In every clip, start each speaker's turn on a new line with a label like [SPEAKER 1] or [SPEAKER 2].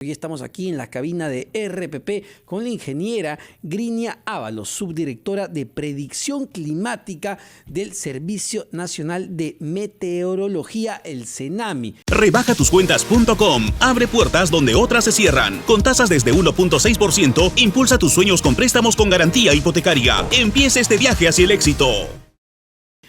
[SPEAKER 1] Hoy estamos aquí en la cabina de RPP con la ingeniera Grinia Ábalos, subdirectora de Predicción Climática del Servicio Nacional de Meteorología, el CENAMI.
[SPEAKER 2] Rebajatucuentas.com. Abre puertas donde otras se cierran. Con tasas desde 1.6%, impulsa tus sueños con préstamos con garantía hipotecaria. Empieza este viaje hacia el éxito.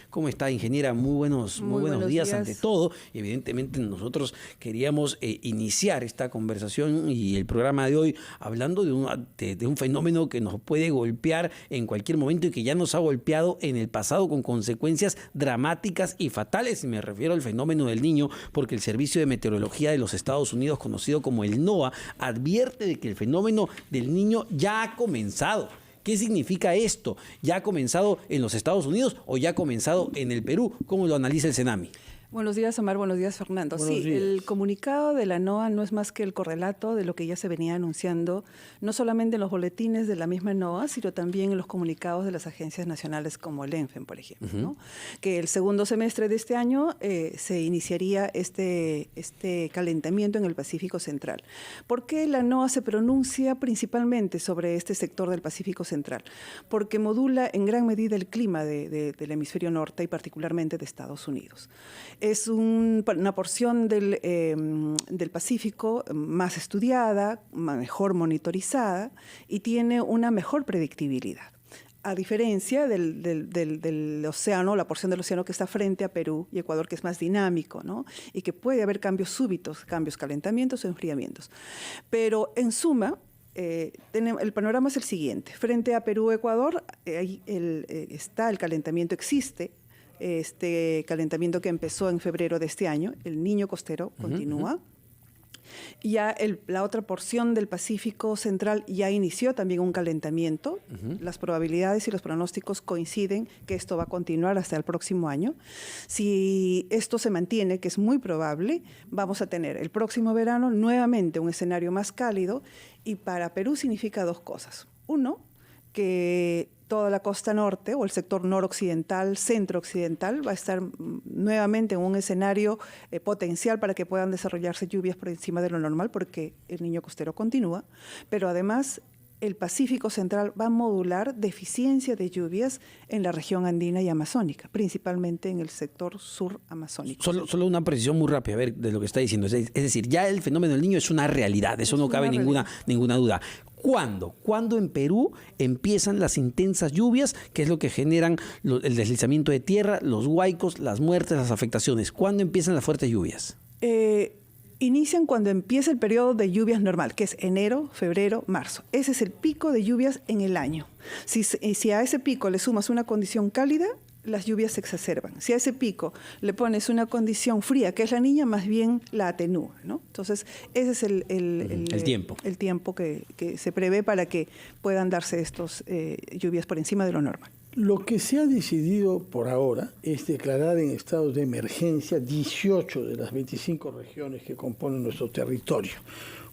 [SPEAKER 1] ¿Cómo está, ingeniera? Muy buenos días ante todo. Evidentemente nosotros queríamos iniciar esta conversación y el programa de hoy hablando de un fenómeno que nos puede golpear en cualquier momento y que ya nos ha golpeado en el pasado con consecuencias dramáticas y fatales. Y me refiero al fenómeno del Niño, porque el Servicio de Meteorología de los Estados Unidos, conocido como el NOAA, advierte de que el fenómeno del Niño ya ha comenzado. ¿Qué significa esto? ¿Ya ha comenzado en los Estados Unidos o ya ha comenzado en el Perú? ¿Cómo lo analiza el CENAMI?
[SPEAKER 3] Buenos días, Omar. Buenos días, Fernando.
[SPEAKER 1] Buenos días.
[SPEAKER 3] El comunicado de la NOAA no es más que el correlato de lo que ya se venía anunciando, no solamente en los boletines de la misma NOAA, sino también en los comunicados de las agencias nacionales como el ENFEN, por ejemplo, ¿no? Que el segundo semestre de este año se iniciaría este calentamiento en el Pacífico Central. ¿Por qué la NOAA se pronuncia principalmente sobre este sector del Pacífico Central? Porque modula en gran medida el clima del hemisferio norte y particularmente de Estados Unidos. Es una porción del Pacífico más estudiada, mejor monitorizada y tiene una mejor predictibilidad. A diferencia del océano, la porción del océano que está frente a Perú y Ecuador, que es más dinámico, ¿no? Y que puede haber cambios súbitos, calentamientos o enfriamientos. Pero en suma, el panorama es el siguiente. Frente a Perú, Ecuador, está el calentamiento, existe. Este calentamiento que empezó en febrero de este año, el Niño costero continúa. Ya la otra porción del Pacífico Central ya inició también un calentamiento. Las probabilidades y los pronósticos coinciden que esto va a continuar hasta el próximo año. Si esto se mantiene, que es muy probable, vamos a tener el próximo verano nuevamente un escenario más cálido, y para Perú significa dos cosas. Uno, que toda la costa norte o el sector noroccidental, centro-occidental, va a estar nuevamente en un escenario potencial para que puedan desarrollarse lluvias por encima de lo normal, porque el Niño costero continúa, pero además el Pacífico Central va a modular deficiencia de lluvias en la región andina y amazónica, principalmente en el sector sur amazónico.
[SPEAKER 1] Solo una precisión muy rápida, a ver, de lo que está diciendo. Es decir, ya el fenómeno del Niño es una realidad, eso no cabe ninguna duda. ¿Cuándo en Perú empiezan las intensas lluvias, que es lo que generan el deslizamiento de tierra, los huaicos, las muertes, las afectaciones? ¿Cuándo empiezan las fuertes lluvias?
[SPEAKER 3] Inician cuando empieza el periodo de lluvias normal, que es enero, febrero, marzo. Ese es el pico de lluvias en el año. Si a ese pico le sumas una condición cálida, las lluvias se exacerban. Si a ese pico le pones una condición fría, que es la Niña, más bien la atenúa, ¿no? Entonces, ese es el tiempo que se prevé para que puedan darse estos lluvias por encima de lo normal.
[SPEAKER 4] Lo que se ha decidido por ahora es declarar en estados de emergencia 18 de las 25 regiones que componen nuestro territorio.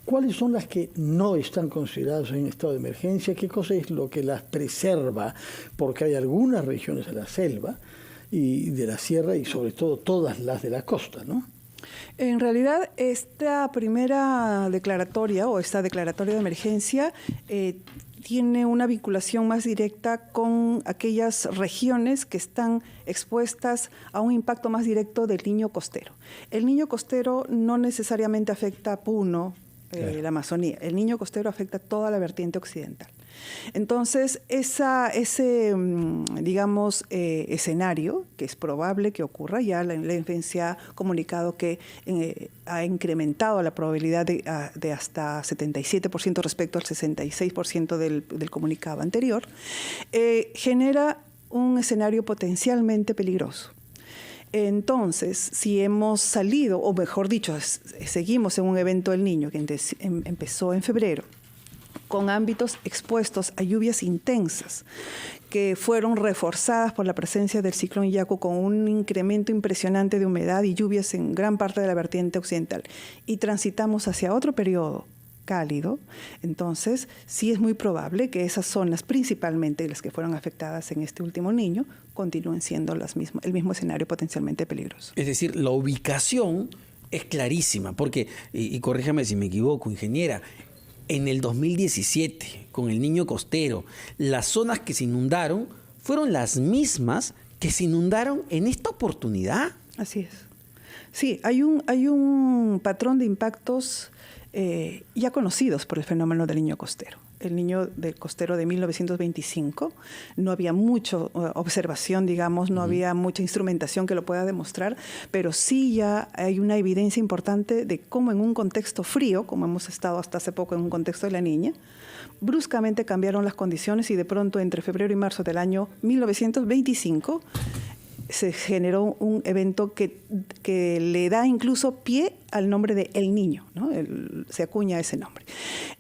[SPEAKER 4] ¿Cuáles son las que no están consideradas en estado de emergencia? ¿Qué cosa es lo que las preserva? Porque hay algunas regiones de la selva y de la sierra y sobre todo todas las de la costa, ¿no?
[SPEAKER 3] En realidad, esta primera declaratoria o esta declaratoria de emergencia tiene una vinculación más directa con aquellas regiones que están expuestas a un impacto más directo del Niño costero. El Niño costero no necesariamente afecta a Puno, la Amazonía. El Niño costero afecta toda la vertiente occidental. Entonces, ese escenario, que es probable que ocurra, ya la ENFEN se ha comunicado que ha incrementado la probabilidad de hasta 77% respecto al 66% del comunicado anterior, genera un escenario potencialmente peligroso. Entonces, si hemos salido, o mejor dicho, seguimos en un evento del Niño que empezó en febrero, con ámbitos expuestos a lluvias intensas que fueron reforzadas por la presencia del ciclón Yaku, con un incremento impresionante de humedad y lluvias en gran parte de la vertiente occidental, y transitamos hacia otro periodo cálido, entonces sí es muy probable que esas zonas, principalmente las que fueron afectadas en este último Niño, continúen siendo el mismo escenario potencialmente peligroso.
[SPEAKER 1] Es decir, la ubicación Es clarísima, porque, y corríjame si me equivoco, ingeniera, en el 2017, con el Niño Costero, las zonas que se inundaron fueron las mismas que se inundaron en esta oportunidad.
[SPEAKER 3] Así es. Sí, hay un patrón de impactos ya conocidos por el fenómeno del Niño Costero. El Niño del Costero de 1925, no había mucha observación, digamos, no había mucha instrumentación que lo pueda demostrar, pero sí ya hay una evidencia importante de cómo en un contexto frío, como hemos estado hasta hace poco en un contexto de la Niña, bruscamente cambiaron las condiciones y de pronto entre febrero y marzo del año 1925 se generó un evento que le da incluso pie al nombre de El Niño, ¿no? Se acuña ese nombre.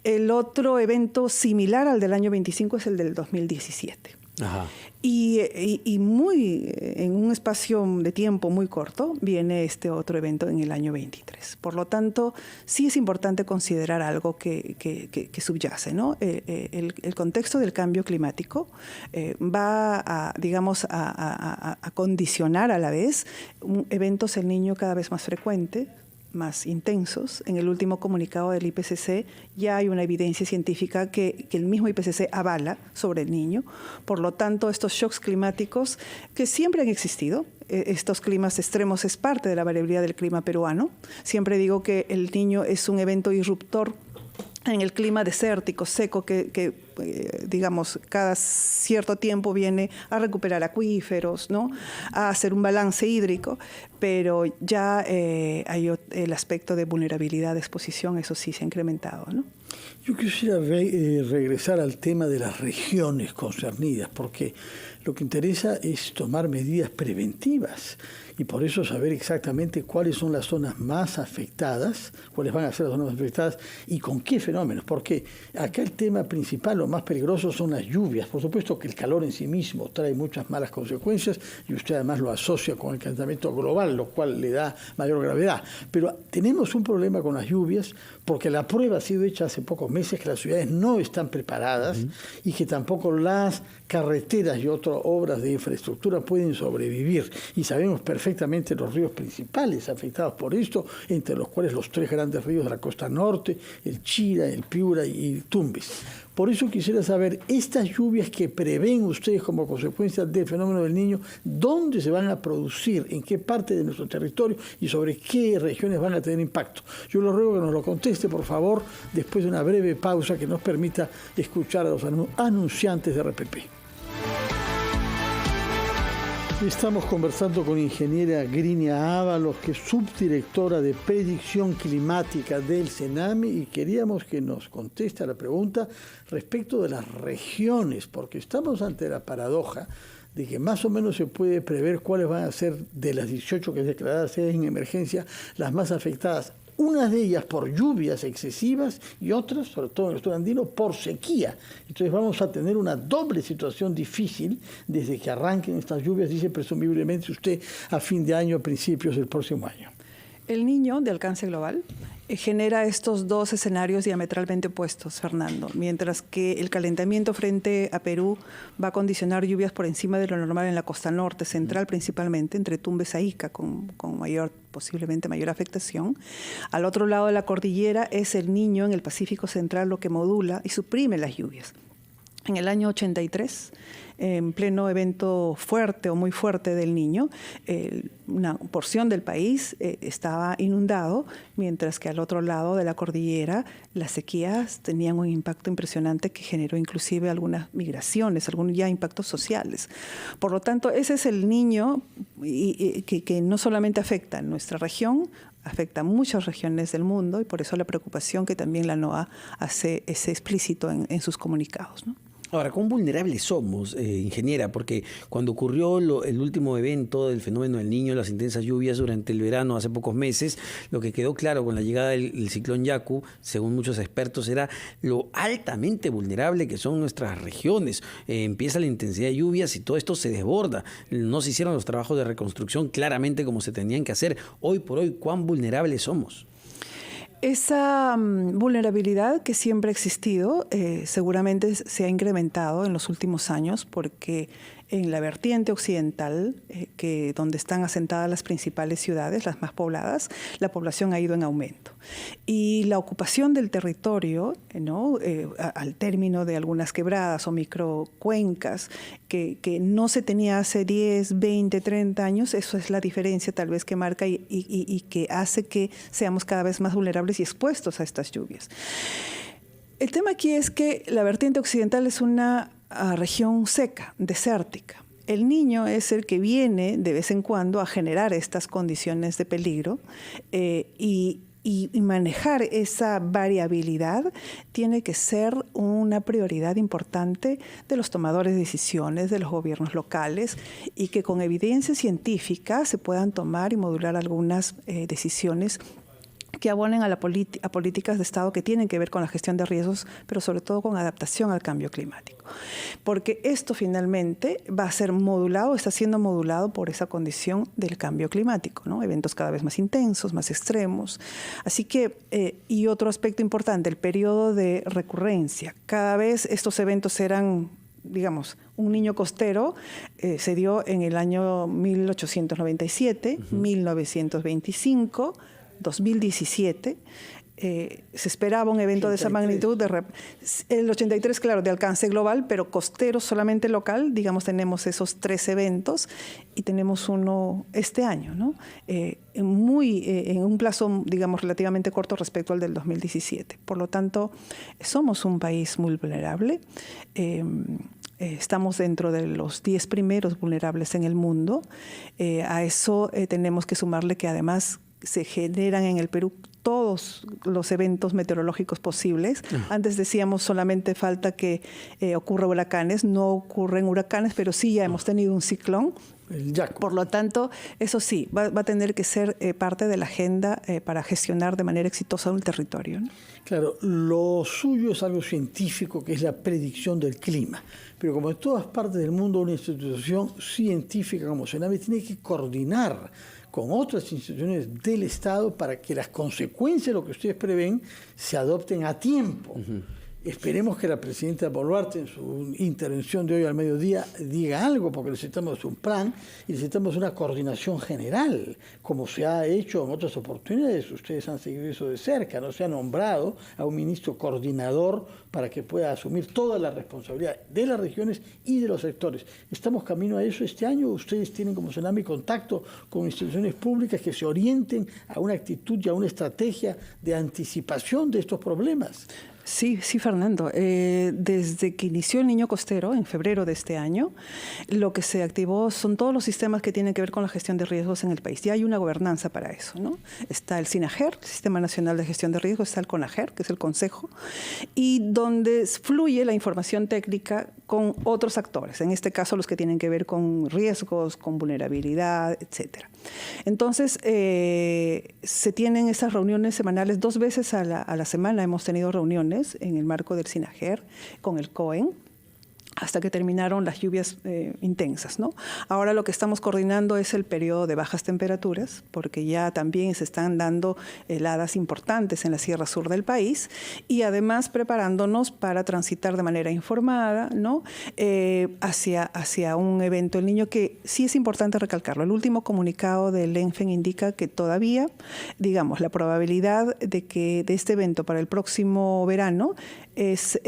[SPEAKER 3] El otro evento similar al del año 25 es el del 2017.
[SPEAKER 1] Ajá.
[SPEAKER 3] Y muy en un espacio de tiempo muy corto viene este otro evento en el año 23. Por lo tanto, sí es importante considerar algo que subyace, ¿no? El contexto del cambio climático va a, digamos, a condicionar a la vez eventos El Niño cada vez más frecuentes, más intensos. En el último comunicado del IPCC ya hay una evidencia científica que el mismo IPCC avala sobre el Niño. Por lo tanto, estos shocks climáticos que siempre han existido, estos climas extremos es parte de la variabilidad del clima peruano. Siempre digo que el Niño es un evento irruptor en el clima desértico, seco, que digamos, cada cierto tiempo viene a recuperar acuíferos, ¿no? A hacer un balance hídrico, pero ya hay el aspecto de vulnerabilidad, de exposición, eso sí se ha incrementado, ¿no?
[SPEAKER 4] Yo quisiera regresar al tema de las regiones concernidas, porque lo que interesa es tomar medidas preventivas y por eso saber exactamente cuáles son las zonas más afectadas, cuáles van a ser las zonas más afectadas y con qué fenómenos, porque acá el tema principal, lo más peligroso son las lluvias. Por supuesto que el calor en sí mismo trae muchas malas consecuencias y usted además lo asocia con el calentamiento global, lo cual le da mayor gravedad. Pero tenemos un problema con las lluvias porque la prueba ha sido hecha hace pocos meses que las ciudades no están preparadas y que tampoco las carreteras y otras obras de infraestructura pueden sobrevivir. Y sabemos perfectamente los ríos principales afectados por esto, entre los cuales los 3 grandes ríos de la costa norte, el Chira, el Piura y el Tumbes. Por eso quisiera saber, estas lluvias que prevén ustedes como consecuencia del fenómeno del Niño, ¿dónde se van a producir? ¿En qué parte de nuestro territorio? ¿Y sobre qué regiones van a tener impacto? Yo le ruego que nos lo conteste, por favor, después de una breve pausa que nos permita escuchar a los anunciantes de RPP. Estamos conversando con ingeniera Grinia Ábalos, que es subdirectora de predicción climática del CENAMI, y queríamos que nos conteste a la pregunta respecto de las regiones, porque estamos ante la paradoja de que más o menos se puede prever cuáles van a ser de las 18 que declaradas en emergencia las más afectadas. Unas de ellas por lluvias excesivas y otras, sobre todo en el sur andino, por sequía. Entonces vamos a tener una doble situación difícil desde que arranquen estas lluvias, dice presumiblemente usted, a fin de año, a principios del próximo año.
[SPEAKER 3] El Niño de alcance global genera estos dos escenarios diametralmente opuestos, Fernando. Mientras que el calentamiento frente a Perú va a condicionar lluvias por encima de lo normal en la costa norte, central principalmente, entre Tumbes a Ica, con posiblemente mayor afectación. Al otro lado de la cordillera es el Niño en el Pacífico Central lo que modula y suprime las lluvias. En el año 83, en pleno evento fuerte o muy fuerte del Niño, una porción del país estaba inundado, mientras que al otro lado de la cordillera las sequías tenían un impacto impresionante que generó inclusive algunas migraciones, algunos ya impactos sociales. Por lo tanto, ese es el Niño que no solamente afecta a nuestra región, afecta a muchas regiones del mundo, y por eso la preocupación que también la NOAA hace es explícito en sus comunicados, ¿no?
[SPEAKER 1] Ahora, ¿cuán vulnerables somos, ingeniera? Porque cuando ocurrió el último evento del fenómeno del Niño, las intensas lluvias durante el verano hace pocos meses, lo que quedó claro con la llegada del ciclón Yaku, según muchos expertos, era lo altamente vulnerable que son nuestras regiones. Empieza la intensidad de lluvias y todo esto se desborda. No se hicieron los trabajos de reconstrucción claramente como se tenían que hacer. Hoy por hoy, ¿cuán vulnerables somos?
[SPEAKER 3] Esa vulnerabilidad que siempre ha existido seguramente se ha incrementado en los últimos años porque en la vertiente occidental, donde están asentadas las principales ciudades, las más pobladas, la población ha ido en aumento. Y la ocupación del territorio, ¿no? Al término de algunas quebradas o microcuencas que no se tenía hace 10, 20, 30 años, eso es la diferencia tal vez que marca y que hace que seamos cada vez más vulnerables y expuestos a estas lluvias. El tema aquí es que la vertiente occidental es una región seca, desértica. El Niño es el que viene de vez en cuando a generar estas condiciones de peligro y manejar esa variabilidad tiene que ser una prioridad importante de los tomadores de decisiones, de los gobiernos locales, y que con evidencia científica se puedan tomar y modular algunas decisiones que abonen a políticas de Estado que tienen que ver con la gestión de riesgos, pero sobre todo con adaptación al cambio climático. Porque esto finalmente va a ser modulado, está siendo modulado por esa condición del cambio climático, ¿no? Eventos cada vez más intensos, más extremos. Así que, y otro aspecto importante, el periodo de recurrencia. Cada vez estos eventos eran, digamos, un niño costero se dio en el año 1897, 1925, 2017, se esperaba un evento 83. De esa magnitud, el 83, claro, de alcance global, pero costero solamente local, digamos, tenemos esos 3 eventos y tenemos uno este año, ¿no? En un plazo, digamos, relativamente corto respecto al del 2017. Por lo tanto, somos un país muy vulnerable. Estamos dentro de los 10 primeros vulnerables en el mundo. A eso tenemos que sumarle que además se generan en el Perú todos los eventos meteorológicos posibles. Antes decíamos solamente falta que ocurra huracanes. No ocurren huracanes, pero sí ya hemos tenido un ciclón. Por lo tanto, eso sí, va a tener que ser parte de la agenda para gestionar de manera exitosa un territorio, ¿no?
[SPEAKER 4] Claro, lo suyo es algo científico, que es la predicción del clima. Pero como en todas partes del mundo, una institución científica como CONAVI tiene que coordinar con otras instituciones del Estado para que las consecuencias de lo que ustedes prevén se adopten a tiempo. Esperemos que la presidenta Boluarte en su intervención de hoy al mediodía diga algo, porque necesitamos un plan y necesitamos una coordinación general, como se ha hecho en otras oportunidades. Ustedes han seguido eso de cerca, ¿no? Se ha nombrado a un ministro coordinador para que pueda asumir toda la responsabilidad de las regiones y de los sectores. ¿Estamos camino a eso este año? ¿Ustedes tienen como CONAVI contacto con instituciones públicas que se orienten a una actitud y a una estrategia de anticipación de estos problemas?
[SPEAKER 3] Sí, Fernando. Desde que inició el Niño Costero, en febrero de este año, lo que se activó son todos los sistemas que tienen que ver con la gestión de riesgos en el país. Ya hay una gobernanza para eso, ¿no? Está el SINAGER, el Sistema Nacional de Gestión de Riesgos, está el CONAGER, que es el Consejo, y donde fluye la información técnica con otros actores, en este caso los que tienen que ver con riesgos, con vulnerabilidad, etcétera. Entonces, se tienen esas reuniones semanales 2 veces a la semana. Hemos tenido reuniones en el marco del SINAGER con el COEN, hasta que terminaron las lluvias intensas, ¿no? Ahora lo que estamos coordinando es el periodo de bajas temperaturas, porque ya también se están dando heladas importantes en la Sierra Sur del país, y además preparándonos para transitar de manera informada, ¿no? hacia un evento. El Niño, que sí es importante recalcarlo, el último comunicado del ENFEN indica que todavía, digamos, la probabilidad de este evento para el próximo verano es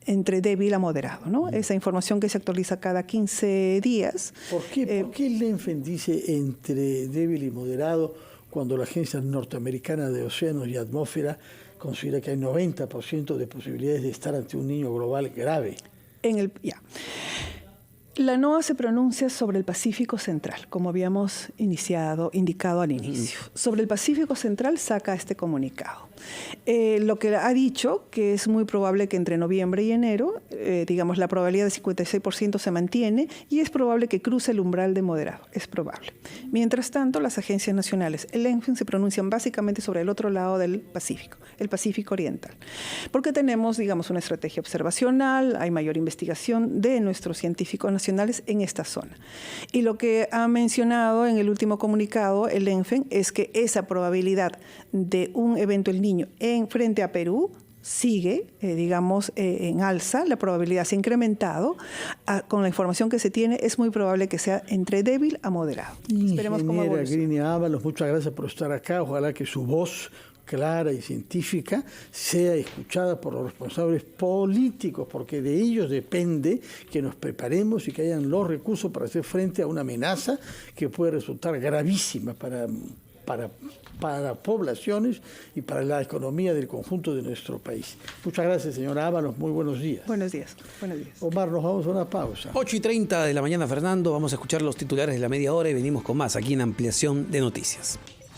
[SPEAKER 3] entre débil a moderado, ¿no? Esa información que se actualiza cada 15 días.
[SPEAKER 4] ¿Por qué el ENFEN dice entre débil y moderado cuando la Agencia Norteamericana de Océanos y Atmósfera considera que hay 90% de posibilidades de estar ante un niño global grave?
[SPEAKER 3] La NOAA se pronuncia sobre el Pacífico Central, como habíamos indicado al inicio. Sobre el Pacífico Central saca este comunicado. Lo que ha dicho, que es muy probable que entre noviembre y enero, digamos, la probabilidad de 56% se mantiene, y es probable que cruce el umbral de moderado, es probable. Mientras tanto, las agencias nacionales, el ENFEN, se pronuncian básicamente sobre el otro lado del Pacífico, el Pacífico Oriental, porque tenemos, digamos, una estrategia observacional, hay mayor investigación de nuestros científicos nacionales en esta zona. Y lo que ha mencionado en el último comunicado el ENFEN es que esa probabilidad de un evento El Niño frente a Perú sigue, en alza, la probabilidad se ha incrementado. Con la información que se tiene, es muy probable que sea entre débil a moderado. Esperemos cómo evoluciona.
[SPEAKER 4] Ingeniera Grini Ábalos, muchas gracias por estar acá. Ojalá que su voz clara y científica sea escuchada por los responsables políticos, porque de ellos depende que nos preparemos y que hayan los recursos para hacer frente a una amenaza que puede resultar gravísima para poblaciones y para la economía del conjunto de nuestro país. Muchas gracias, señora Ábalos. Muy buenos días.
[SPEAKER 3] Buenos días. Buenos días.
[SPEAKER 4] Omar, nos vamos a una pausa.
[SPEAKER 1] 8:30 de la mañana, Fernando. Vamos a escuchar los titulares de la media hora y venimos con más aquí en Ampliación de Noticias.